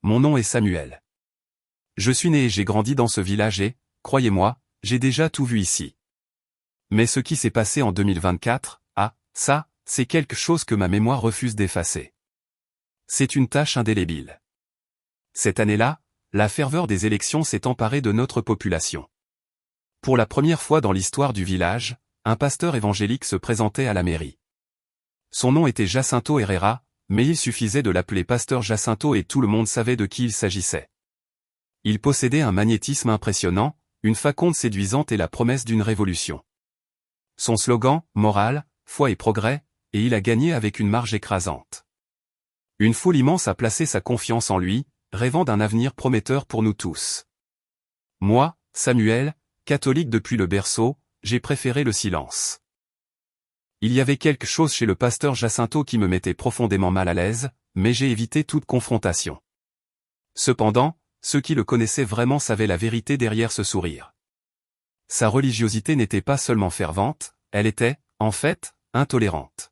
mon nom est Samuel. Je suis né et j'ai grandi dans ce village et, croyez-moi, j'ai déjà tout vu ici. Mais ce qui s'est passé en 2024, ça, c'est quelque chose que ma mémoire refuse d'effacer. C'est une tâche indélébile. Cette année-là, la ferveur des élections s'est emparée de notre population. Pour la première fois dans l'histoire du village, un pasteur évangélique se présentait à la mairie. Son nom était Jacinto Herrera, mais il suffisait de l'appeler pasteur Jacinto et tout le monde savait de qui il s'agissait. Il possédait un magnétisme impressionnant, une faconde séduisante et la promesse d'une révolution. Son slogan, morale, foi et progrès, et il a gagné avec une marge écrasante. Une foule immense a placé sa confiance en lui, rêvant d'un avenir prometteur pour nous tous. Moi, Samuel, catholique depuis le berceau, j'ai préféré le silence. Il y avait quelque chose chez le pasteur Jacinto qui me mettait profondément mal à l'aise, mais j'ai évité toute confrontation. Cependant, ceux qui le connaissaient vraiment savaient la vérité derrière ce sourire. Sa religiosité n'était pas seulement fervente, elle était, en fait, intolérante.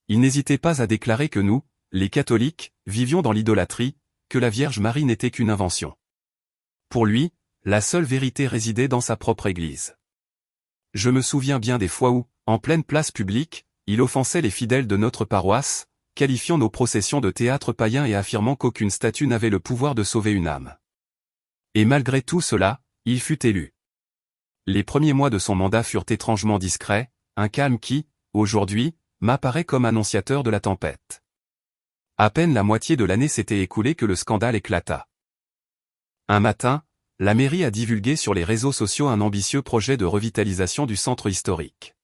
Il n'hésitait pas à déclarer que nous, les catholiques, vivions dans l'idolâtrie, que la Vierge Marie n'était qu'une invention. Pour lui, la seule vérité résidait dans sa propre Église. Je me souviens bien des fois où, en pleine place publique, il offensait les fidèles de notre paroisse, qualifiant nos processions de théâtre païen et affirmant qu'aucune statue n'avait le pouvoir de sauver une âme. Et malgré tout cela, il fut élu. Les premiers mois de son mandat furent étrangement discrets, un calme qui, aujourd'hui, m'apparaît comme annonciateur de la tempête. À peine la moitié de l'année s'était écoulée que le scandale éclata. Un matin, la mairie a divulgué sur les réseaux sociaux un ambitieux projet de revitalisation du centre historique.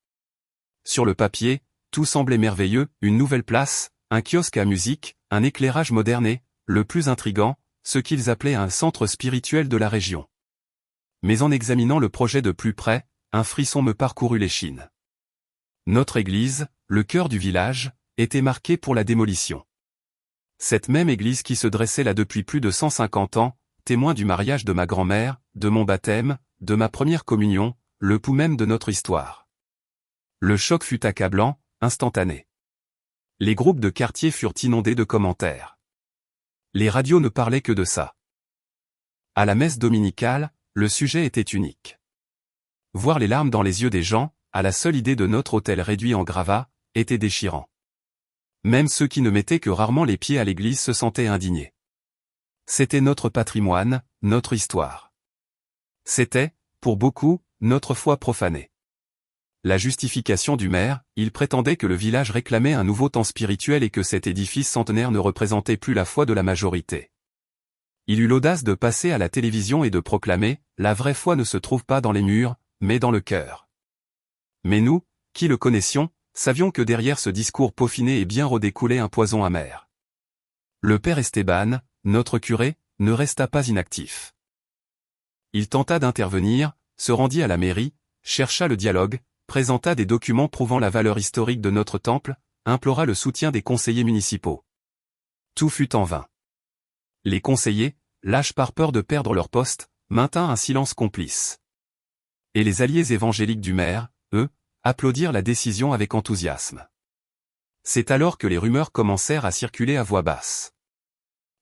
Sur le papier, tout semblait merveilleux, une nouvelle place, un kiosque à musique, un éclairage moderne et, le plus intrigant, ce qu'ils appelaient un centre spirituel de la région. Mais en examinant le projet de plus près, un frisson me parcourut l'échine. Notre église, le cœur du village, était marquée pour la démolition. Cette même église qui se dressait là depuis plus de 150 ans, témoin du mariage de ma grand-mère, de mon baptême, de ma première communion, le pouls même de notre histoire. Le choc fut accablant, instantané. Les groupes de quartier furent inondés de commentaires. Les radios ne parlaient que de ça. À la messe dominicale, le sujet était unique. Voir les larmes dans les yeux des gens, à la seule idée de notre autel réduit en gravats, était déchirant. Même ceux qui ne mettaient que rarement les pieds à l'église se sentaient indignés. C'était notre patrimoine, notre histoire. C'était, pour beaucoup, notre foi profanée. La justification du maire, il prétendait que le village réclamait un nouveau temps spirituel et que cet édifice centenaire ne représentait plus la foi de la majorité. Il eut l'audace de passer à la télévision et de proclamer « La vraie foi ne se trouve pas dans les murs, mais dans le cœur ». Mais nous, qui le connaissions, savions que derrière ce discours peaufiné et bien rodé coulait un poison amer. Le père Esteban, notre curé, ne resta pas inactif. Il tenta d'intervenir, se rendit à la mairie, chercha le dialogue, présenta des documents prouvant la valeur historique de notre temple, implora le soutien des conseillers municipaux. Tout fut en vain. Les conseillers, lâches par peur de perdre leur poste, maintinrent un silence complice. Et les alliés évangéliques du maire, eux, applaudirent la décision avec enthousiasme. C'est alors que les rumeurs commencèrent à circuler à voix basse.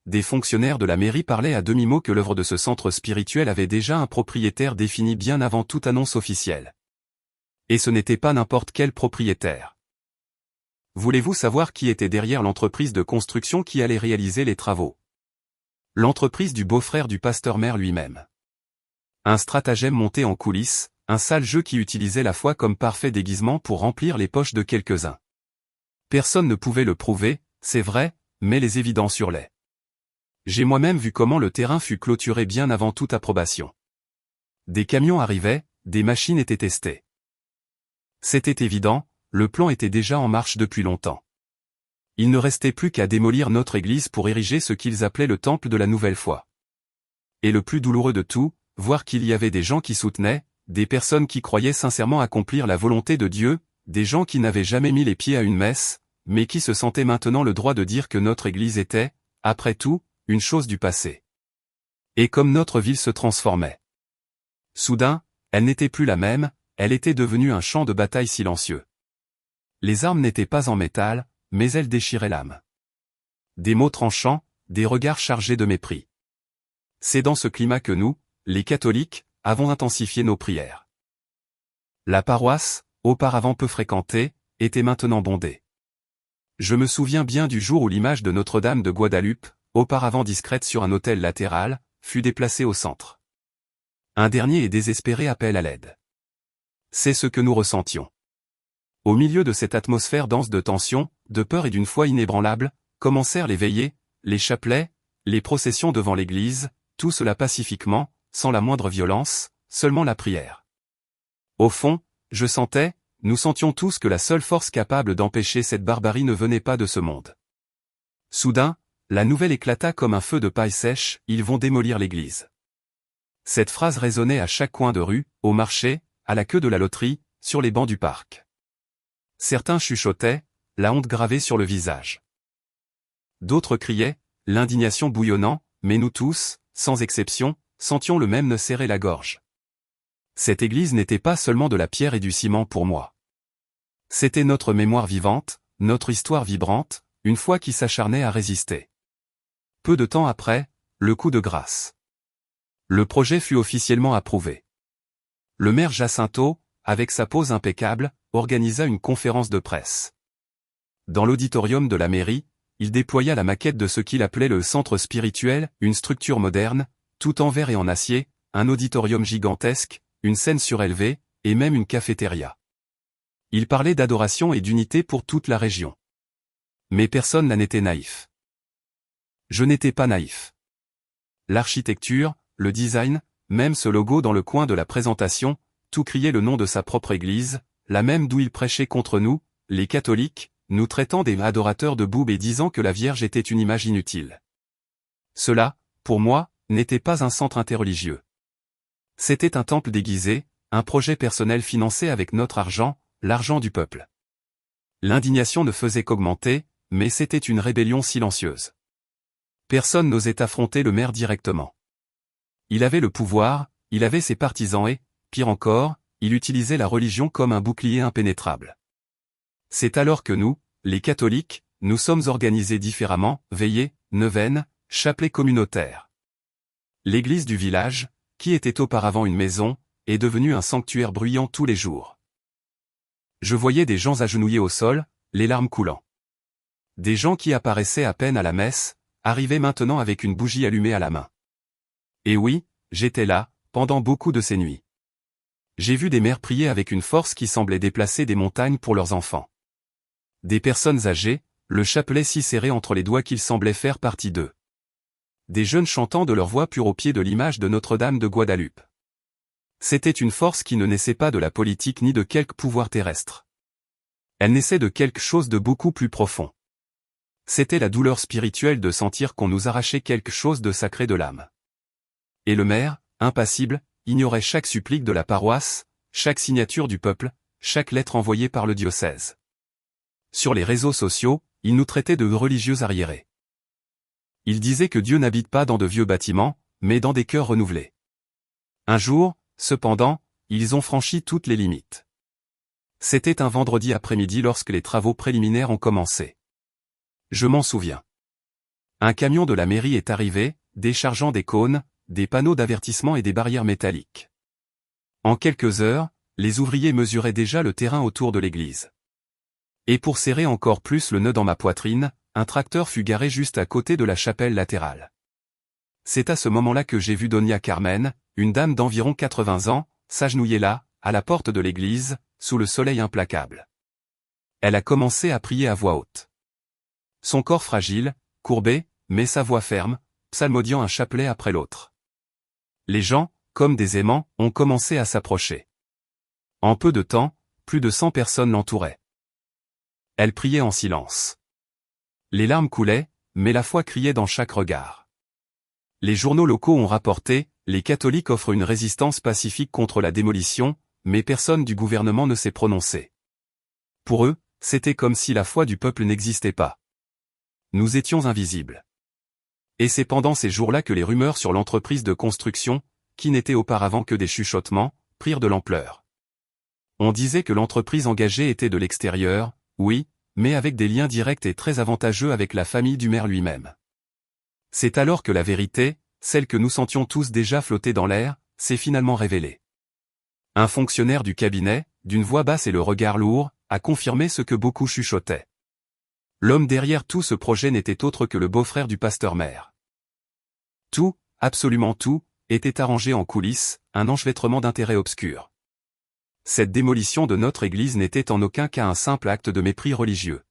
Des fonctionnaires de la mairie parlaient à demi-mot que l'œuvre de ce centre spirituel avait déjà un propriétaire défini bien avant toute annonce officielle. Et ce n'était pas n'importe quel propriétaire. Voulez-vous savoir qui était derrière l'entreprise de construction qui allait réaliser les travaux? L'entreprise du beau-frère du pasteur-maire lui-même. Un stratagème monté en coulisses, un sale jeu qui utilisait la foi comme parfait déguisement pour remplir les poches de quelques-uns. Personne ne pouvait le prouver, c'est vrai, mais les évidences hurlaient. J'ai moi-même vu comment le terrain fut clôturé bien avant toute approbation. Des camions arrivaient, des machines étaient testées. C'était évident, le plan était déjà en marche depuis longtemps. Il ne restait plus qu'à démolir notre église pour ériger ce qu'ils appelaient le temple de la nouvelle foi. Et le plus douloureux de tout, voir qu'il y avait des gens qui soutenaient, des personnes qui croyaient sincèrement accomplir la volonté de Dieu, des gens qui n'avaient jamais mis les pieds à une messe, mais qui se sentaient maintenant le droit de dire que notre église était, après tout, une chose du passé. Et comme notre ville se transformait. Soudain, elle n'était plus la même, elle était devenue un champ de bataille silencieux. Les armes n'étaient pas en métal, mais elles déchiraient l'âme. Des mots tranchants, des regards chargés de mépris. C'est dans ce climat que nous, les catholiques, avons intensifié nos prières. La paroisse, auparavant peu fréquentée, était maintenant bondée. Je me souviens bien du jour où l'image de Notre-Dame de Guadeloupe, auparavant discrète sur un autel latéral, fut déplacée au centre. Un dernier et désespéré appel à l'aide. C'est ce que nous ressentions. Au milieu de cette atmosphère dense de tension, de peur et d'une foi inébranlable, commencèrent les veillées, les chapelets, les processions devant l'église, tout cela pacifiquement, sans la moindre violence, seulement la prière. Au fond, je sentais, nous sentions tous que la seule force capable d'empêcher cette barbarie ne venait pas de ce monde. Soudain, la nouvelle éclata comme un feu de paille sèche, ils vont démolir l'église. Cette phrase résonnait à chaque coin de rue, au marché, à la queue de la loterie, sur les bancs du parc. Certains chuchotaient, la honte gravée sur le visage. D'autres criaient, l'indignation bouillonnant, mais nous tous, sans exception, sentions le même nœud serrer la gorge. Cette église n'était pas seulement de la pierre et du ciment pour moi. C'était notre mémoire vivante, notre histoire vibrante, une foi qui s'acharnait à résister. Peu de temps après, le coup de grâce. Le projet fut officiellement approuvé. Le maire Jacinto, avec sa pose impeccable, organisa une conférence de presse. Dans l'auditorium de la mairie, il déploya la maquette de ce qu'il appelait le centre spirituel, une structure moderne, tout en verre et en acier, un auditorium gigantesque, une scène surélevée, et même une cafétéria. Il parlait d'adoration et d'unité pour toute la région. Mais personne n'était naïf. Je n'étais pas naïf. L'architecture, le design, même ce logo dans le coin de la présentation, tout criait le nom de sa propre église, la même d'où il prêchait contre nous, les catholiques, nous traitant des adorateurs de boubes et disant que la Vierge était une image inutile. Cela, pour moi, n'était pas un centre interreligieux. C'était un temple déguisé, un projet personnel financé avec notre argent, l'argent du peuple. L'indignation ne faisait qu'augmenter, mais c'était une rébellion silencieuse. Personne n'osait affronter le maire directement. Il avait le pouvoir, il avait ses partisans et, pire encore, il utilisait la religion comme un bouclier impénétrable. C'est alors que nous, les catholiques, nous sommes organisés différemment, veillées, neuvaines, chapelets communautaires. L'église du village, qui était auparavant une maison, est devenue un sanctuaire bruyant tous les jours. Je voyais des gens agenouillés au sol, les larmes coulant. Des gens qui apparaissaient à peine à la messe, arrivaient maintenant avec une bougie allumée à la main. Et oui, j'étais là, pendant beaucoup de ces nuits. J'ai vu des mères prier avec une force qui semblait déplacer des montagnes pour leurs enfants. Des personnes âgées, le chapelet si serré entre les doigts qu'il semblait faire partie d'eux. Des jeunes chantant de leur voix pure au pied de l'image de Notre-Dame de Guadeloupe. C'était une force qui ne naissait pas de la politique ni de quelque pouvoir terrestre. Elle naissait de quelque chose de beaucoup plus profond. C'était la douleur spirituelle de sentir qu'on nous arrachait quelque chose de sacré de l'âme. Et le maire, impassible, ignorait chaque supplique de la paroisse, chaque signature du peuple, chaque lettre envoyée par le diocèse. Sur les réseaux sociaux, il nous traitait de religieux arriérés. Il disait que Dieu n'habite pas dans de vieux bâtiments, mais dans des cœurs renouvelés. Un jour, cependant, ils ont franchi toutes les limites. C'était un vendredi après-midi lorsque les travaux préliminaires ont commencé. Je m'en souviens. Un camion de la mairie est arrivé, déchargeant des cônes, des panneaux d'avertissement et des barrières métalliques. En quelques heures, les ouvriers mesuraient déjà le terrain autour de l'église. Et pour serrer encore plus le nœud dans ma poitrine, un tracteur fut garé juste à côté de la chapelle latérale. C'est à ce moment-là que j'ai vu Doña Carmen, une dame d'environ 80 ans, s'agenouiller là, à la porte de l'église, sous le soleil implacable. Elle a commencé à prier à voix haute. Son corps fragile, courbé, mais sa voix ferme, psalmodiant un chapelet après l'autre. Les gens, comme des aimants, ont commencé à s'approcher. En peu de temps, plus de 100 personnes l'entouraient. Elle priait en silence. Les larmes coulaient, mais la foi criait dans chaque regard. Les journaux locaux ont rapporté, les catholiques offrent une résistance pacifique contre la démolition, mais personne du gouvernement ne s'est prononcé. Pour eux, c'était comme si la foi du peuple n'existait pas. Nous étions invisibles. Et c'est pendant ces jours-là que les rumeurs sur l'entreprise de construction, qui n'étaient auparavant que des chuchotements, prirent de l'ampleur. On disait que l'entreprise engagée était de l'extérieur, oui, mais avec des liens directs et très avantageux avec la famille du maire lui-même. C'est alors que la vérité, celle que nous sentions tous déjà flotter dans l'air, s'est finalement révélée. Un fonctionnaire du cabinet, d'une voix basse et le regard lourd, a confirmé ce que beaucoup chuchotaient. L'homme derrière tout ce projet n'était autre que le beau-frère du pasteur-maire. Tout, absolument tout, était arrangé en coulisses, un enchevêtrement d'intérêts obscurs. Cette démolition de notre église n'était en aucun cas un simple acte de mépris religieux.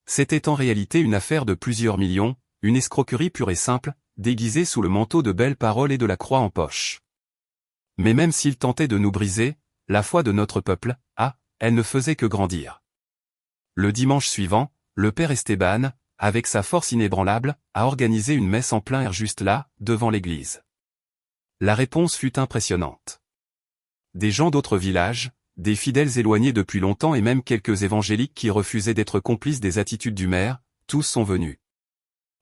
C'était en réalité une affaire de plusieurs millions, une escroquerie pure et simple, déguisée sous le manteau de belles paroles et de la croix en poche. Mais même s'il tentait de nous briser, la foi de notre peuple, elle ne faisait que grandir. Le dimanche suivant, le père Esteban, avec sa force inébranlable, a organisé une messe en plein air juste là, devant l'église. La réponse fut impressionnante. Des gens d'autres villages, des fidèles éloignés depuis longtemps et même quelques évangéliques qui refusaient d'être complices des attitudes du maire, tous sont venus.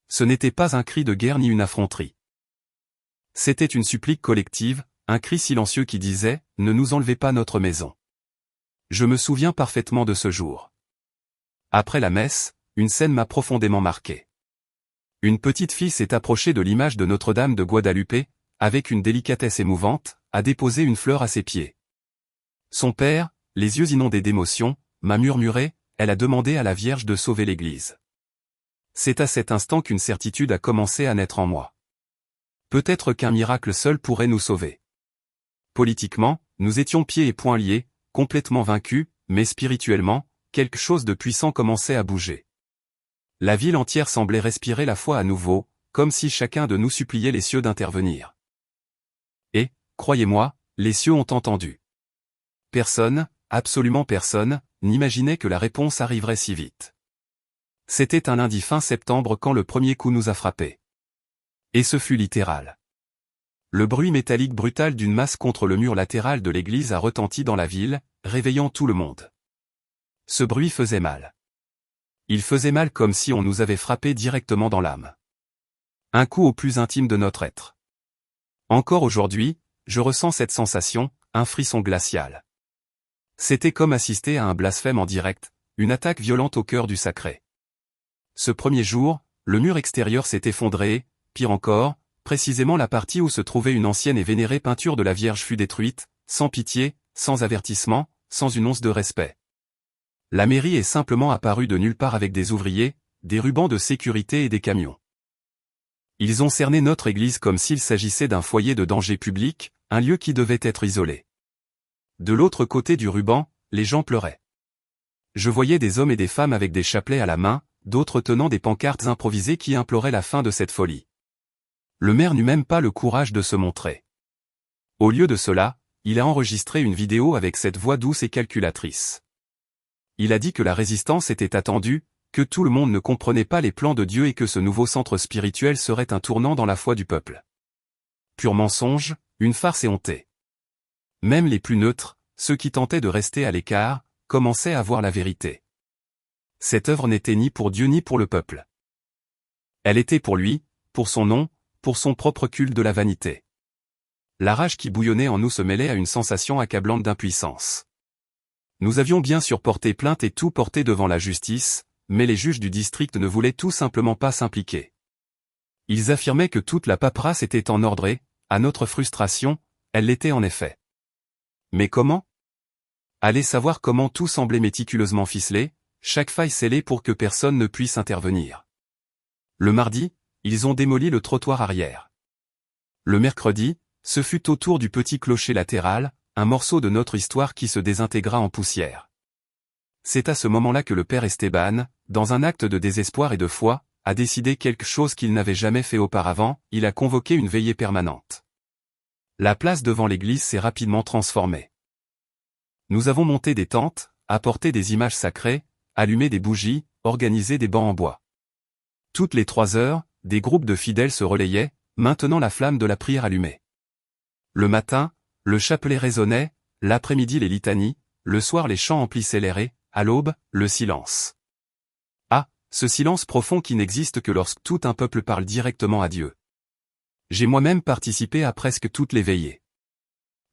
Ce n'était pas un cri de guerre ni une affronterie. C'était une supplique collective, un cri silencieux qui disait « Ne nous enlevez pas notre maison ». Je me souviens parfaitement de ce jour. Après la messe, une scène m'a profondément marqué. Une petite fille s'est approchée de l'image de Notre-Dame de Guadalupe, avec une délicatesse émouvante, a déposé une fleur à ses pieds. Son père, les yeux inondés d'émotion, m'a murmuré, elle a demandé à la Vierge de sauver l'Église. C'est à cet instant qu'une certitude a commencé à naître en moi. Peut-être qu'un miracle seul pourrait nous sauver. Politiquement, nous étions pieds et poings liés, complètement vaincus, mais spirituellement, quelque chose de puissant commençait à bouger. La ville entière semblait respirer la foi à nouveau, comme si chacun de nous suppliait les cieux d'intervenir. Et, croyez-moi, les cieux ont entendu. Personne, absolument personne, n'imaginait que la réponse arriverait si vite. C'était un lundi fin septembre quand le premier coup nous a frappés. Et ce fut littéral. Le bruit métallique brutal d'une masse contre le mur latéral de l'église a retenti dans la ville, réveillant tout le monde. Ce bruit faisait mal. Il faisait mal comme si on nous avait frappé directement dans l'âme. Un coup au plus intime de notre être. Encore aujourd'hui, je ressens cette sensation, un frisson glacial. C'était comme assister à un blasphème en direct, une attaque violente au cœur du sacré. Ce premier jour, le mur extérieur s'est effondré, pire encore, précisément la partie où se trouvait une ancienne et vénérée peinture de la Vierge fut détruite, sans pitié, sans avertissement, sans une once de respect. La mairie est simplement apparue de nulle part avec des ouvriers, des rubans de sécurité et des camions. Ils ont cerné notre église comme s'il s'agissait d'un foyer de danger public, un lieu qui devait être isolé. De l'autre côté du ruban, les gens pleuraient. Je voyais des hommes et des femmes avec des chapelets à la main, d'autres tenant des pancartes improvisées qui imploraient la fin de cette folie. Le maire n'eut même pas le courage de se montrer. Au lieu de cela, il a enregistré une vidéo avec cette voix douce et calculatrice. Il a dit que la résistance était attendue, que tout le monde ne comprenait pas les plans de Dieu et que ce nouveau centre spirituel serait un tournant dans la foi du peuple. Pur mensonge, une farce éhontée. Même les plus neutres, ceux qui tentaient de rester à l'écart, commençaient à voir la vérité. Cette œuvre n'était ni pour Dieu ni pour le peuple. Elle était pour lui, pour son nom, pour son propre culte de la vanité. La rage qui bouillonnait en nous se mêlait à une sensation accablante d'impuissance. Nous avions bien sûr porté plainte et tout porté devant la justice, mais les juges du district ne voulaient tout simplement pas s'impliquer. Ils affirmaient que toute la paperasse était en ordre et, à notre frustration, elle l'était en effet. Mais comment? Allez savoir comment tout semblait méticuleusement ficelé, chaque faille scellée pour que personne ne puisse intervenir. Le mardi, ils ont démoli le trottoir arrière. Le mercredi, ce fut au tour du petit clocher latéral, un morceau de notre histoire qui se désintégra en poussière. C'est à ce moment-là que le père Esteban, dans un acte de désespoir et de foi, a décidé quelque chose qu'il n'avait jamais fait auparavant, il a convoqué une veillée permanente. La place devant l'église s'est rapidement transformée. Nous avons monté des tentes, apporté des images sacrées, allumé des bougies, organisé des bancs en bois. Toutes les 3 heures, des groupes de fidèles se relayaient, maintenant la flamme de la prière allumée. Le matin, le chapelet résonnait, l'après-midi les litanies, le soir les chants emplissaient l'air et, à l'aube, le silence. Ah, ce silence profond qui n'existe que lorsque tout un peuple parle directement à Dieu. J'ai moi-même participé à presque toutes les veillées.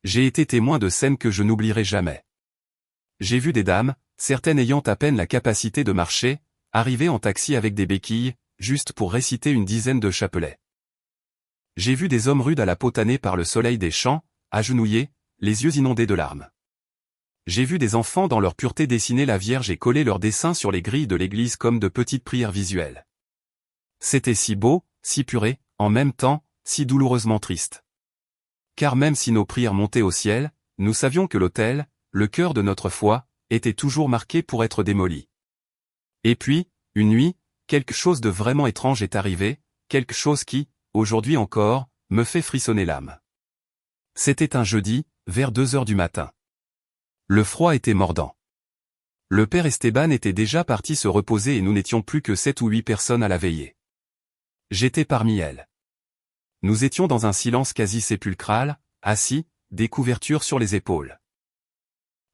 J'ai été témoin de scènes que je n'oublierai jamais. J'ai vu des dames, certaines ayant à peine la capacité de marcher, arriver en taxi avec des béquilles, juste pour réciter une dizaine de chapelets. J'ai vu des hommes rudes à la peau tannée par le soleil des champs, agenouillés, les yeux inondés de larmes. J'ai vu des enfants dans leur pureté dessiner la Vierge et coller leurs dessins sur les grilles de l'église comme de petites prières visuelles. C'était si beau, si puré, en même temps, si douloureusement triste. Car même si nos prières montaient au ciel, nous savions que l'autel, le cœur de notre foi, était toujours marqué pour être démoli. Et puis, une nuit, quelque chose de vraiment étrange est arrivé, quelque chose qui, aujourd'hui encore, me fait frissonner l'âme. C'était un jeudi, vers 2 heures du matin. Le froid était mordant. Le père Esteban était déjà parti se reposer et nous n'étions plus que 7 ou 8 personnes à la veillée. J'étais parmi elles. Nous étions dans un silence quasi sépulcral, assis, des couvertures sur les épaules.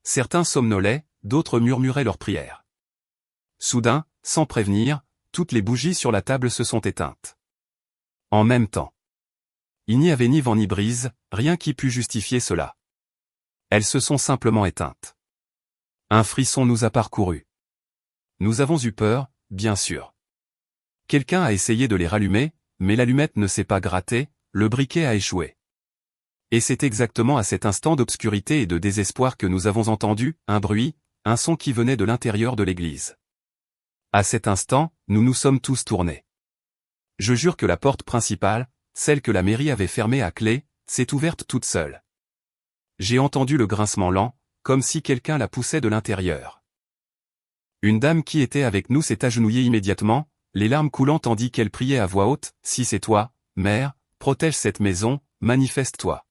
Certains somnolaient, d'autres murmuraient leurs prières. Soudain, sans prévenir, toutes les bougies sur la table se sont éteintes. En même temps. Il n'y avait ni vent ni brise, rien qui pût justifier cela. Elles se sont simplement éteintes. Un frisson nous a parcouru. Nous avons eu peur, bien sûr. Quelqu'un a essayé de les rallumer, mais l'allumette ne s'est pas grattée, le briquet a échoué. Et c'est exactement à cet instant d'obscurité et de désespoir que nous avons entendu un bruit, un son qui venait de l'intérieur de l'église. À cet instant, nous nous sommes tous tournés. Je jure que la porte principale, celle que la mairie avait fermée à clé, s'est ouverte toute seule. J'ai entendu le grincement lent, comme si quelqu'un la poussait de l'intérieur. Une dame qui était avec nous s'est agenouillée immédiatement, les larmes coulant tandis qu'elle priait à voix haute, « Si c'est toi, mère, protège cette maison, manifeste-toi. »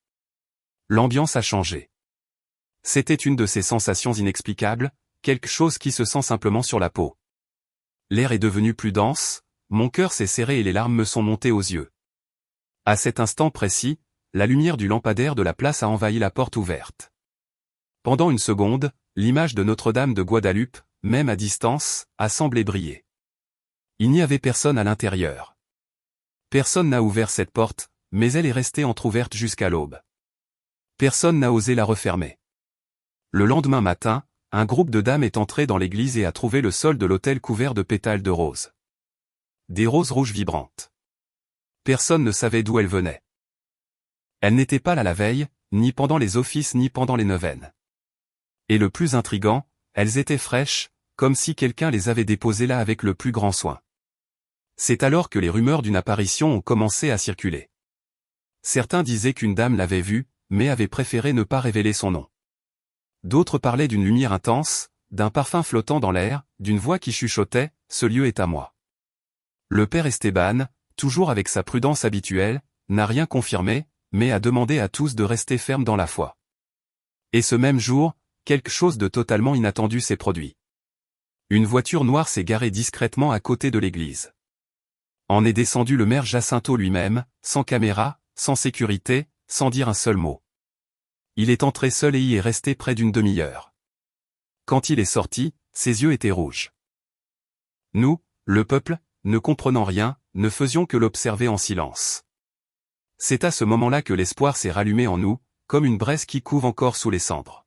L'ambiance a changé. C'était une de ces sensations inexplicables, quelque chose qui se sent simplement sur la peau. L'air est devenu plus dense, mon cœur s'est serré et les larmes me sont montées aux yeux. À cet instant précis, la lumière du lampadaire de la place a envahi la porte ouverte. Pendant une seconde, l'image de Notre-Dame de Guadalupe, même à distance, a semblé briller. Il n'y avait personne à l'intérieur. Personne n'a ouvert cette porte, mais elle est restée entr'ouverte jusqu'à l'aube. Personne n'a osé la refermer. Le lendemain matin, un groupe de dames est entré dans l'église et a trouvé le sol de l'autel couvert de pétales de roses. Des roses rouges vibrantes. Personne ne savait d'où elles venaient. Elles n'étaient pas là la veille, ni pendant les offices ni pendant les neuvaines. Et le plus intrigant, elles étaient fraîches, comme si quelqu'un les avait déposées là avec le plus grand soin. C'est alors que les rumeurs d'une apparition ont commencé à circuler. Certains disaient qu'une dame l'avait vue, mais avait préféré ne pas révéler son nom. D'autres parlaient d'une lumière intense, d'un parfum flottant dans l'air, d'une voix qui chuchotait, « Ce lieu est à moi ». Le père Esteban, toujours avec sa prudence habituelle, n'a rien confirmé, mais a demandé à tous de rester fermes dans la foi. Et ce même jour, quelque chose de totalement inattendu s'est produit. Une voiture noire s'est garée discrètement à côté de l'église. En est descendu le maire Jacinto lui-même, sans caméra, sans sécurité, sans dire un seul mot. Il est entré seul et y est resté près d'une demi-heure. Quand il est sorti, ses yeux étaient rouges. Nous, le peuple, ne comprenant rien, ne faisions que l'observer en silence. C'est à ce moment-là que l'espoir s'est rallumé en nous, comme une braise qui couve encore sous les cendres.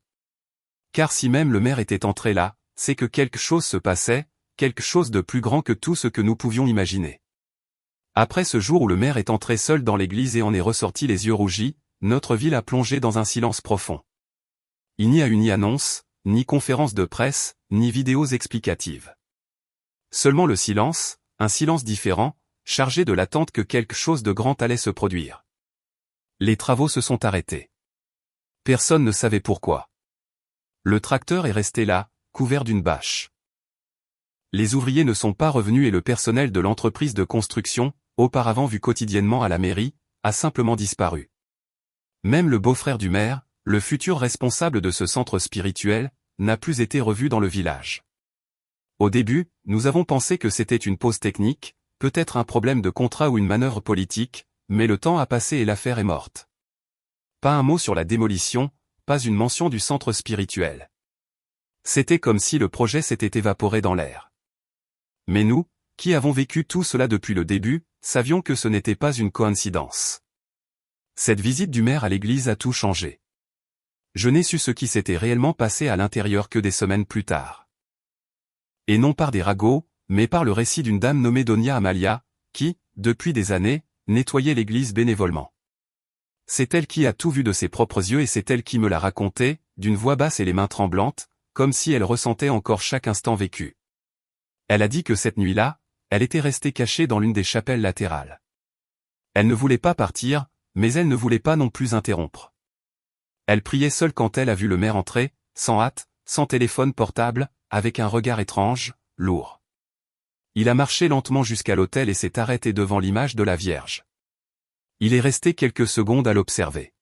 Car si même le maire était entré là, c'est que quelque chose se passait, quelque chose de plus grand que tout ce que nous pouvions imaginer. Après ce jour où le maire est entré seul dans l'église et en est ressorti les yeux rougis, notre ville a plongé dans un silence profond. Il n'y a eu ni annonce, ni conférence de presse, ni vidéos explicatives. Seulement le silence, un silence différent, chargé de l'attente que quelque chose de grand allait se produire. Les travaux se sont arrêtés. Personne ne savait pourquoi. Le tracteur est resté là, couvert d'une bâche. Les ouvriers ne sont pas revenus et le personnel de l'entreprise de construction, auparavant vu quotidiennement à la mairie, a simplement disparu. Même le beau-frère du maire, le futur responsable de ce centre spirituel, n'a plus été revu dans le village. Au début, nous avons pensé que c'était une pause technique, peut-être un problème de contrat ou une manœuvre politique, mais le temps a passé et l'affaire est morte. Pas un mot sur la démolition, pas une mention du centre spirituel. C'était comme si le projet s'était évaporé dans l'air. Mais nous, qui avons vécu tout cela depuis le début, savions que ce n'était pas une coïncidence. Cette visite du maire à l'église a tout changé. Je n'ai su ce qui s'était réellement passé à l'intérieur que des semaines plus tard. Et non par des ragots, mais par le récit d'une dame nommée Donia Amalia, qui, depuis des années, nettoyait l'église bénévolement. C'est elle qui a tout vu de ses propres yeux et c'est elle qui me l'a raconté, d'une voix basse et les mains tremblantes, comme si elle ressentait encore chaque instant vécu. Elle a dit que cette nuit-là, elle était restée cachée dans l'une des chapelles latérales. Elle ne voulait pas partir, mais elle ne voulait pas non plus interrompre. Elle priait seule quand elle a vu le maire entrer, sans hâte, sans téléphone portable, avec un regard étrange, lourd. Il a marché lentement jusqu'à l'autel et s'est arrêté devant l'image de la Vierge. Il est resté quelques secondes à l'observer.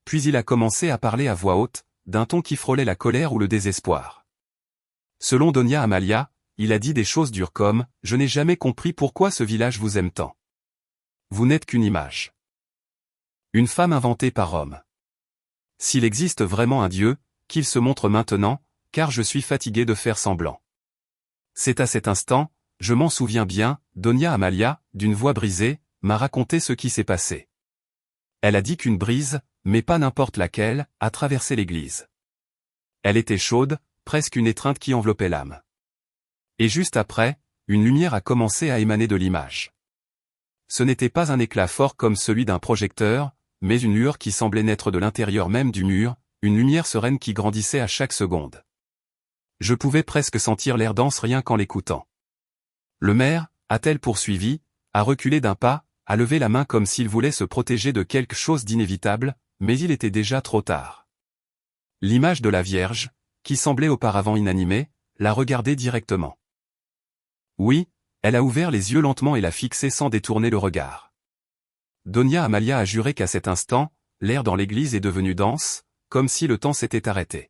Puis il a commencé à parler à voix haute, d'un ton qui frôlait la colère ou le désespoir. Selon Donia Amalia, il a dit des choses dures comme « Je n'ai jamais compris pourquoi ce village vous aime tant. Vous n'êtes qu'une image. Une femme inventée par homme. S'il existe vraiment un Dieu, qu'il se montre maintenant, car je suis fatigué de faire semblant. » C'est à cet instant, je m'en souviens bien, Donia Amalia, d'une voix brisée, m'a raconté ce qui s'est passé. Elle a dit qu'une brise, mais pas n'importe laquelle, a traversé l'église. Elle était chaude, presque une étreinte qui enveloppait l'âme. Et juste après, une lumière a commencé à émaner de l'image. Ce n'était pas un éclat fort comme celui d'un projecteur, mais une lueur qui semblait naître de l'intérieur même du mur, une lumière sereine qui grandissait à chaque seconde. Je pouvais presque sentir l'air dense rien qu'en l'écoutant. Le maire, a-t-elle poursuivi, a reculé d'un pas, a levé la main comme s'il voulait se protéger de quelque chose d'inévitable, mais il était déjà trop tard. L'image de la Vierge, qui semblait auparavant inanimée, l'a regardé directement. Oui, elle a ouvert les yeux lentement et l'a fixé sans détourner le regard. Donia Amalia a juré qu'à cet instant, l'air dans l'église est devenu dense, comme si le temps s'était arrêté.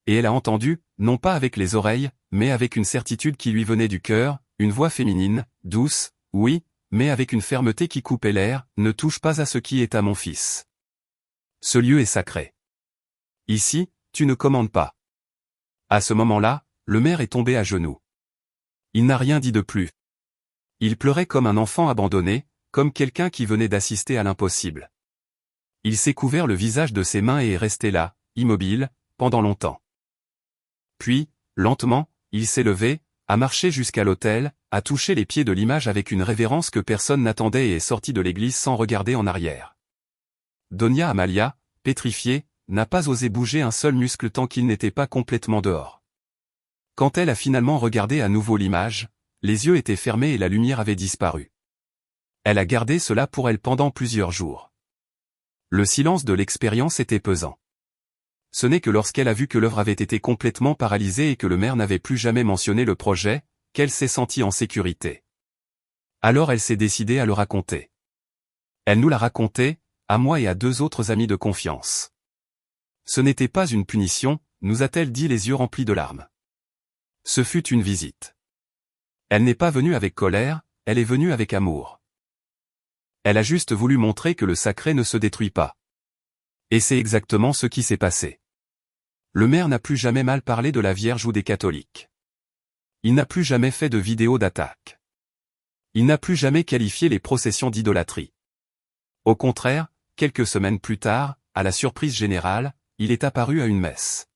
Et elle a entendu, non pas avec les oreilles, mais avec une certitude qui lui venait du cœur, une voix féminine, douce, oui, mais avec une fermeté qui coupait l'air, « Ne touche pas à ce qui est à mon fils. Ce lieu est sacré. Ici, tu ne commandes pas. » À ce moment-là, le maire est tombé à genoux. Il n'a rien dit de plus. Il pleurait comme un enfant abandonné, comme quelqu'un qui venait d'assister à l'impossible. Il s'est couvert le visage de ses mains et est resté là, immobile, pendant longtemps. Puis, lentement, il s'est levé, a marché jusqu'à l'autel, a touché les pieds de l'image avec une révérence que personne n'attendait et est sorti de l'église sans regarder en arrière. Donia Amalia, pétrifiée, n'a pas osé bouger un seul muscle tant qu'il n'était pas complètement dehors. Quand elle a finalement regardé à nouveau l'image, les yeux étaient fermés et la lumière avait disparu. Elle a gardé cela pour elle pendant plusieurs jours. Le silence de l'expérience était pesant. Ce n'est que lorsqu'elle a vu que l'œuvre avait été complètement paralysée et que le maire n'avait plus jamais mentionné le projet, qu'elle s'est sentie en sécurité. Alors elle s'est décidée à le raconter. Elle nous l'a raconté, à moi et à 2 autres amis de confiance. Ce n'était pas une punition, nous a-t-elle dit les yeux remplis de larmes. Ce fut une visite. Elle n'est pas venue avec colère, elle est venue avec amour. Elle a juste voulu montrer que le sacré ne se détruit pas. Et c'est exactement ce qui s'est passé. Le maire n'a plus jamais mal parlé de la Vierge ou des catholiques. Il n'a plus jamais fait de vidéos d'attaque. Il n'a plus jamais qualifié les processions d'idolâtrie. Au contraire, quelques semaines plus tard, à la surprise générale, il est apparu à une messe.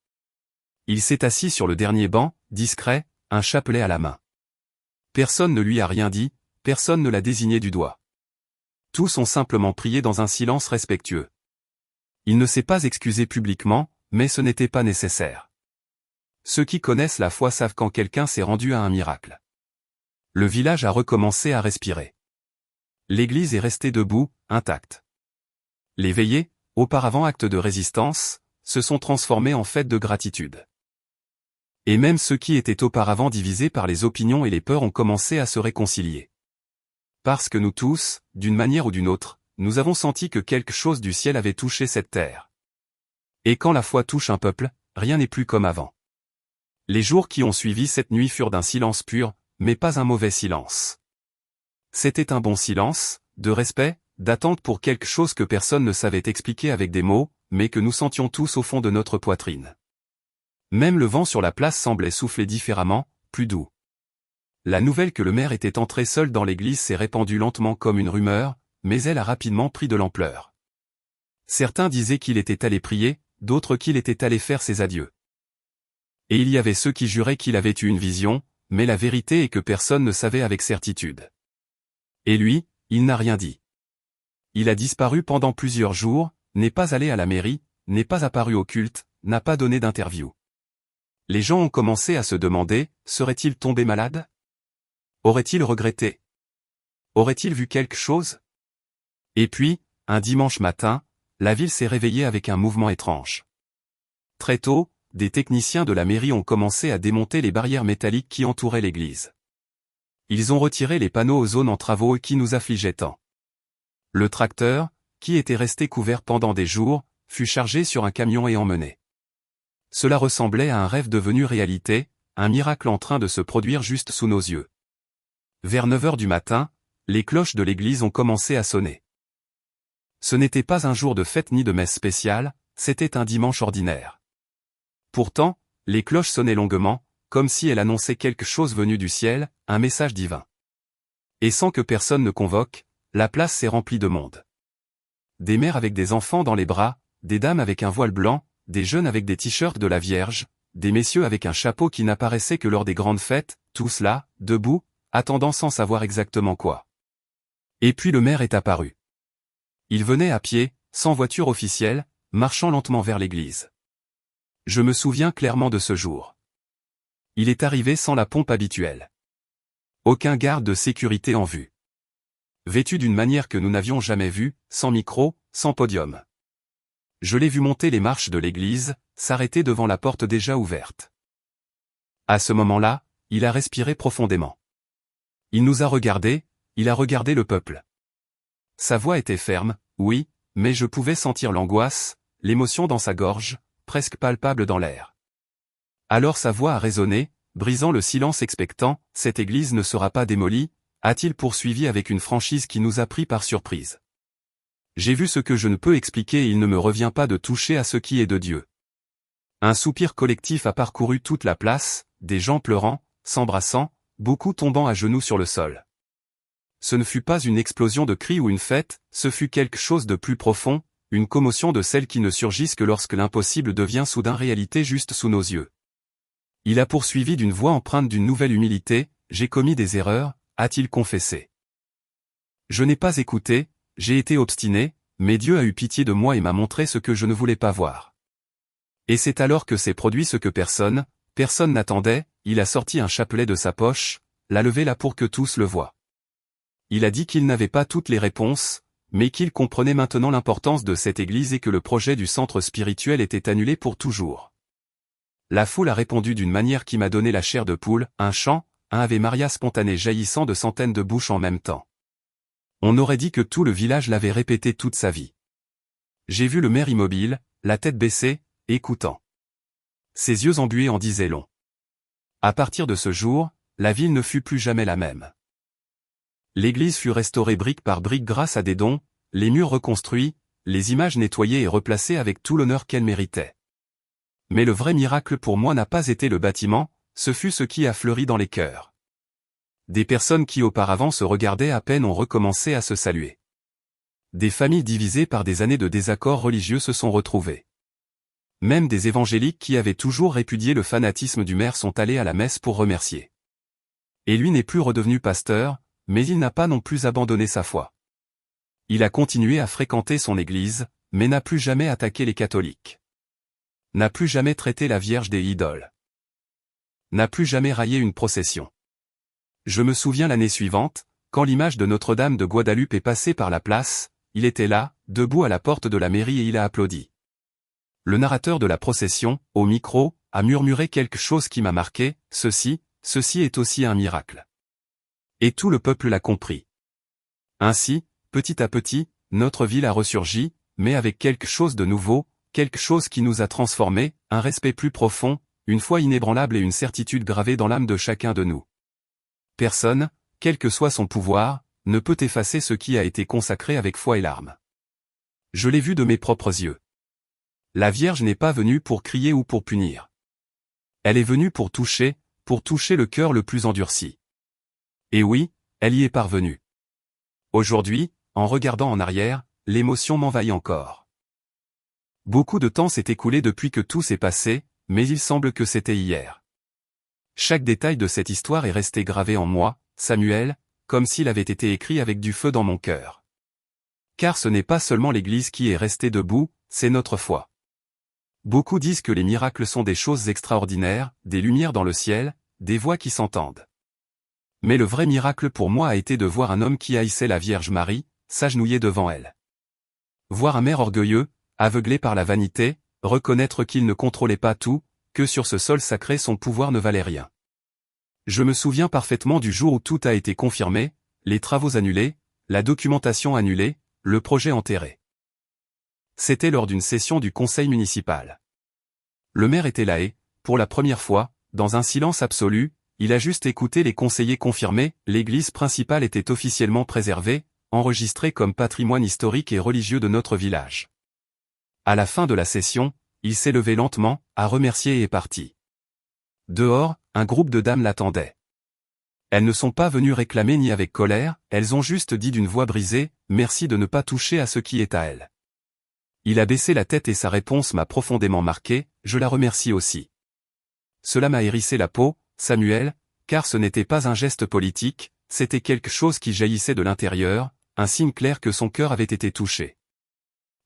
Il s'est assis sur le dernier banc, discret, un chapelet à la main. Personne ne lui a rien dit, personne ne l'a désigné du doigt. Tous ont simplement prié dans un silence respectueux. Il ne s'est pas excusé publiquement, mais ce n'était pas nécessaire. Ceux qui connaissent la foi savent quand quelqu'un s'est rendu à un miracle. Le village a recommencé à respirer. L'église est restée debout, intacte. Les veillées, auparavant actes de résistance, se sont transformés en fêtes de gratitude. Et même ceux qui étaient auparavant divisés par les opinions et les peurs ont commencé à se réconcilier. Parce que nous tous, d'une manière ou d'une autre, nous avons senti que quelque chose du ciel avait touché cette terre. Et quand la foi touche un peuple, rien n'est plus comme avant. Les jours qui ont suivi cette nuit furent d'un silence pur, mais pas un mauvais silence. C'était un bon silence, de respect, d'attente pour quelque chose que personne ne savait expliquer avec des mots, mais que nous sentions tous au fond de notre poitrine. Même le vent sur la place semblait souffler différemment, plus doux. La nouvelle que le maire était entré seul dans l'église s'est répandue lentement comme une rumeur, mais elle a rapidement pris de l'ampleur. Certains disaient qu'il était allé prier, d'autres qu'il était allé faire ses adieux. Et il y avait ceux qui juraient qu'il avait eu une vision, mais la vérité est que personne ne savait avec certitude. Et lui, il n'a rien dit. Il a disparu pendant plusieurs jours, n'est pas allé à la mairie, n'est pas apparu au culte, n'a pas donné d'interview. Les gens ont commencé à se demander, serait-il tombé malade? Aurait-il regretté? Aurait-il vu quelque chose? Et puis, un dimanche matin, la ville s'est réveillée avec un mouvement étrange. Très tôt, des techniciens de la mairie ont commencé à démonter les barrières métalliques qui entouraient l'église. Ils ont retiré les panneaux aux zones en travaux qui nous affligeaient tant. Le tracteur, qui était resté couvert pendant des jours, fut chargé sur un camion et emmené. Cela ressemblait à un rêve devenu réalité, un miracle en train de se produire juste sous nos yeux. Vers 9 heures du matin, les cloches de l'église ont commencé à sonner. Ce n'était pas un jour de fête ni de messe spéciale, c'était un dimanche ordinaire. Pourtant, les cloches sonnaient longuement, comme si elles annonçaient quelque chose venu du ciel, un message divin. Et sans que personne ne convoque, la place s'est remplie de monde. Des mères avec des enfants dans les bras, des dames avec un voile blanc, des jeunes avec des t-shirts de la Vierge, des messieurs avec un chapeau qui n'apparaissait que lors des grandes fêtes, tous là, debout, attendant sans savoir exactement quoi. Et puis le maire est apparu. Il venait à pied, sans voiture officielle, marchant lentement vers l'église. Je me souviens clairement de ce jour. Il est arrivé sans la pompe habituelle. Aucun garde de sécurité en vue. Vêtu d'une manière que nous n'avions jamais vue, sans micro, sans podium. Je l'ai vu monter les marches de l'église, s'arrêter devant la porte déjà ouverte. À ce moment-là, il a respiré profondément. Il nous a regardés, il a regardé le peuple. Sa voix était ferme, oui, mais je pouvais sentir l'angoisse, l'émotion dans sa gorge, presque palpable dans l'air. Alors sa voix a résonné, brisant le silence expectant, « Cette église ne sera pas démolie », a-t-il poursuivi avec une franchise qui nous a pris par surprise. J'ai vu ce que je ne peux expliquer et il ne me revient pas de toucher à ce qui est de Dieu. Un soupir collectif a parcouru toute la place, des gens pleurant, s'embrassant, beaucoup tombant à genoux sur le sol. Ce ne fut pas une explosion de cris ou une fête, ce fut quelque chose de plus profond, une commotion de celles qui ne surgissent que lorsque l'impossible devient soudain réalité juste sous nos yeux. Il a poursuivi d'une voix empreinte d'une nouvelle humilité, « J'ai commis des erreurs », a-t-il confessé. Je n'ai pas écouté, j'ai été obstiné, mais Dieu a eu pitié de moi et m'a montré ce que je ne voulais pas voir. Et c'est alors que s'est produit ce que personne n'attendait, il a sorti un chapelet de sa poche, l'a levé là pour que tous le voient. Il a dit qu'il n'avait pas toutes les réponses, mais qu'il comprenait maintenant l'importance de cette église et que le projet du centre spirituel était annulé pour toujours. La foule a répondu d'une manière qui m'a donné la chair de poule, un chant, un Ave Maria spontané jaillissant de centaines de bouches en même temps. On aurait dit que tout le village l'avait répété toute sa vie. J'ai vu le maire immobile, la tête baissée, écoutant. Ses yeux embués en disaient long. À partir de ce jour, la ville ne fut plus jamais la même. L'église fut restaurée brique par brique grâce à des dons, les murs reconstruits, les images nettoyées et replacées avec tout l'honneur qu'elles méritaient. Mais le vrai miracle pour moi n'a pas été le bâtiment, ce fut ce qui a fleuri dans les cœurs. Des personnes qui auparavant se regardaient à peine ont recommencé à se saluer. Des familles divisées par des années de désaccords religieux se sont retrouvées. Même des évangéliques qui avaient toujours répudié le fanatisme du maire sont allés à la messe pour remercier. Et lui n'est plus redevenu pasteur, mais il n'a pas non plus abandonné sa foi. Il a continué à fréquenter son église, mais n'a plus jamais attaqué les catholiques. N'a plus jamais traité la Vierge des idoles. N'a plus jamais raillé une procession. Je me souviens l'année suivante, quand l'image de Notre-Dame de Guadeloupe est passée par la place, il était là, debout à la porte de la mairie et il a applaudi. Le narrateur de la procession, au micro, a murmuré quelque chose qui m'a marqué, « Ceci est aussi un miracle. » Et tout le peuple l'a compris. Ainsi, petit à petit, notre ville a ressurgi, mais avec quelque chose de nouveau, quelque chose qui nous a transformés, un respect plus profond, une foi inébranlable et une certitude gravée dans l'âme de chacun de nous. Personne, quel que soit son pouvoir, ne peut effacer ce qui a été consacré avec foi et larmes. Je l'ai vu de mes propres yeux. La Vierge n'est pas venue pour crier ou pour punir. Elle est venue pour toucher le cœur le plus endurci. Et oui, elle y est parvenue. Aujourd'hui, en regardant en arrière, l'émotion m'envahit encore. Beaucoup de temps s'est écoulé depuis que tout s'est passé, mais il semble que c'était hier. Chaque détail de cette histoire est resté gravé en moi, Samuel, comme s'il avait été écrit avec du feu dans mon cœur. Car ce n'est pas seulement l'Église qui est restée debout, c'est notre foi. Beaucoup disent que les miracles sont des choses extraordinaires, des lumières dans le ciel, des voix qui s'entendent. Mais le vrai miracle pour moi a été de voir un homme qui haïssait la Vierge Marie, s'agenouiller devant elle. Voir un maire orgueilleux, aveuglé par la vanité, reconnaître qu'il ne contrôlait pas tout, que sur ce sol sacré son pouvoir ne valait rien. Je me souviens parfaitement du jour où tout a été confirmé, les travaux annulés, la documentation annulée, le projet enterré. C'était lors d'une session du conseil municipal. Le maire était là et, pour la première fois, dans un silence absolu, il a juste écouté les conseillers confirmer, l'église principale était officiellement préservée, enregistrée comme patrimoine historique et religieux de notre village. À la fin de la session, il s'est levé lentement, a remercié et est parti. Dehors, un groupe de dames l'attendait. Elles ne sont pas venues réclamer ni avec colère, elles ont juste dit d'une voix brisée, « Merci de ne pas toucher à ce qui est à elle ». Il a baissé la tête et sa réponse m'a profondément marqué, je la remercie aussi. Cela m'a hérissé la peau, Samuel, car ce n'était pas un geste politique, c'était quelque chose qui jaillissait de l'intérieur, un signe clair que son cœur avait été touché.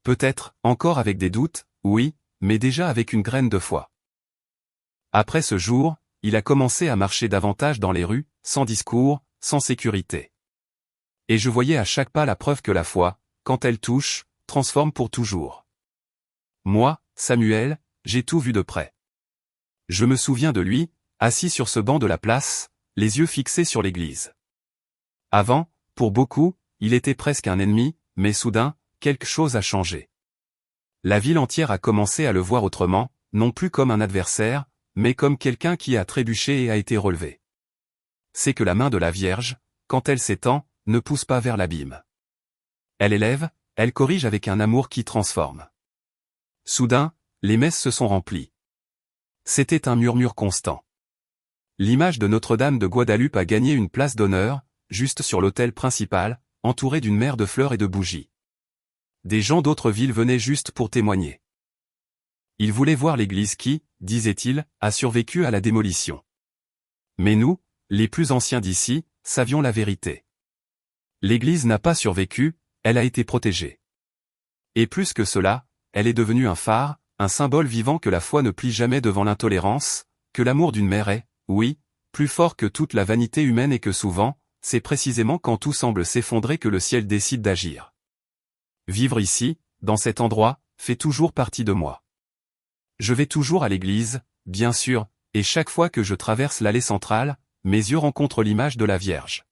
Peut-être, encore avec des doutes, oui, mais déjà avec une graine de foi. Après ce jour, il a commencé à marcher davantage dans les rues, sans discours, sans sécurité. Et je voyais à chaque pas la preuve que la foi, quand elle touche, transforme pour toujours. Moi, Samuel, j'ai tout vu de près. Je me souviens de lui, assis sur ce banc de la place, les yeux fixés sur l'église. Avant, pour beaucoup, il était presque un ennemi, mais soudain, quelque chose a changé. La ville entière a commencé à le voir autrement, non plus comme un adversaire, mais comme quelqu'un qui a trébuché et a été relevé. C'est que la main de la Vierge, quand elle s'étend, ne pousse pas vers l'abîme. Elle élève, elle corrige avec un amour qui transforme. Soudain, les messes se sont remplies. C'était un murmure constant. L'image de Notre-Dame de Guadalupe a gagné une place d'honneur, juste sur l'autel principal, entouré d'une mer de fleurs et de bougies. Des gens d'autres villes venaient juste pour témoigner. Ils voulaient voir l'église qui, disait-il, a survécu à la démolition. Mais nous, les plus anciens d'ici, savions la vérité. L'église n'a pas survécu, elle a été protégée. Et plus que cela, elle est devenue un phare, un symbole vivant que la foi ne plie jamais devant l'intolérance, que l'amour d'une mère est, oui, plus fort que toute la vanité humaine et que souvent, c'est précisément quand tout semble s'effondrer que le ciel décide d'agir. Vivre ici, dans cet endroit, fait toujours partie de moi. Je vais toujours à l'église, bien sûr, et chaque fois que je traverse l'allée centrale, mes yeux rencontrent l'image de la Vierge.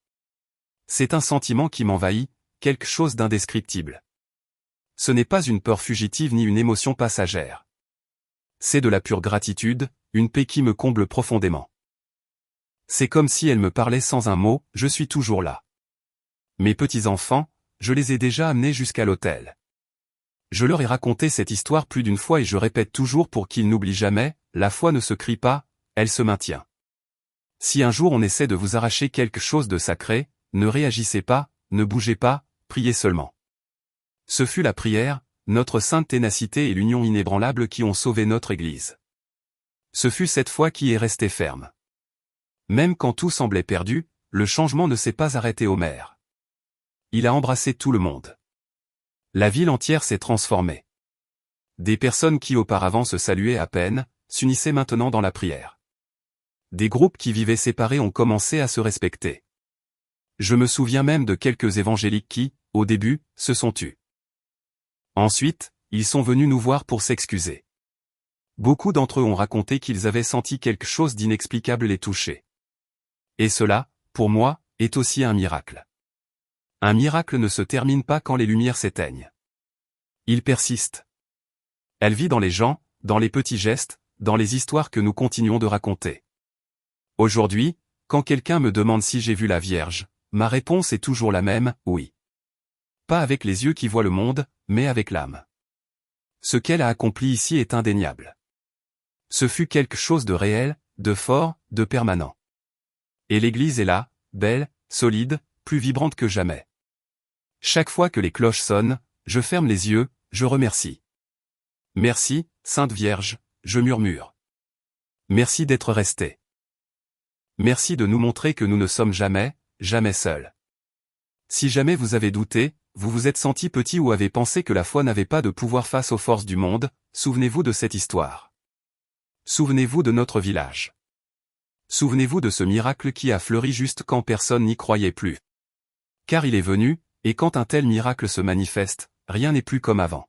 C'est un sentiment qui m'envahit, quelque chose d'indescriptible. Ce n'est pas une peur fugitive ni une émotion passagère. C'est de la pure gratitude, une paix qui me comble profondément. C'est comme si elle me parlait sans un mot, je suis toujours là. Mes petits-enfants, je les ai déjà amenés jusqu'à l'autel. Je leur ai raconté cette histoire plus d'une fois et je répète toujours pour qu'ils n'oublient jamais, la foi ne se crie pas, elle se maintient. Si un jour on essaie de vous arracher quelque chose de sacré, ne réagissez pas, ne bougez pas, priez seulement. Ce fut la prière, notre sainte ténacité et l'union inébranlable qui ont sauvé notre Église. Ce fut cette foi qui est restée ferme. Même quand tout semblait perdu, le changement ne s'est pas arrêté au maire. Il a embrassé tout le monde. La ville entière s'est transformée. Des personnes qui auparavant se saluaient à peine, s'unissaient maintenant dans la prière. Des groupes qui vivaient séparés ont commencé à se respecter. Je me souviens même de quelques évangéliques qui, au début, se sont tus. Ensuite, ils sont venus nous voir pour s'excuser. Beaucoup d'entre eux ont raconté qu'ils avaient senti quelque chose d'inexplicable les toucher. Et cela, pour moi, est aussi un miracle. Un miracle ne se termine pas quand les lumières s'éteignent. Il persiste. Elle vit dans les gens, dans les petits gestes, dans les histoires que nous continuons de raconter. Aujourd'hui, quand quelqu'un me demande si j'ai vu la Vierge, ma réponse est toujours la même, oui. Pas avec les yeux qui voient le monde, mais avec l'âme. Ce qu'elle a accompli ici est indéniable. Ce fut quelque chose de réel, de fort, de permanent. Et l'Église est là, belle, solide, plus vibrante que jamais. Chaque fois que les cloches sonnent, je ferme les yeux, je remercie. Merci, Sainte Vierge, je murmure. Merci d'être restée. Merci de nous montrer que nous ne sommes jamais, jamais seuls. Si jamais vous avez douté, vous vous êtes senti petit ou avez pensé que la foi n'avait pas de pouvoir face aux forces du monde, souvenez-vous de cette histoire. Souvenez-vous de notre village. Souvenez-vous de ce miracle qui a fleuri juste quand personne n'y croyait plus. Car il est venu, et quand un tel miracle se manifeste, rien n'est plus comme avant.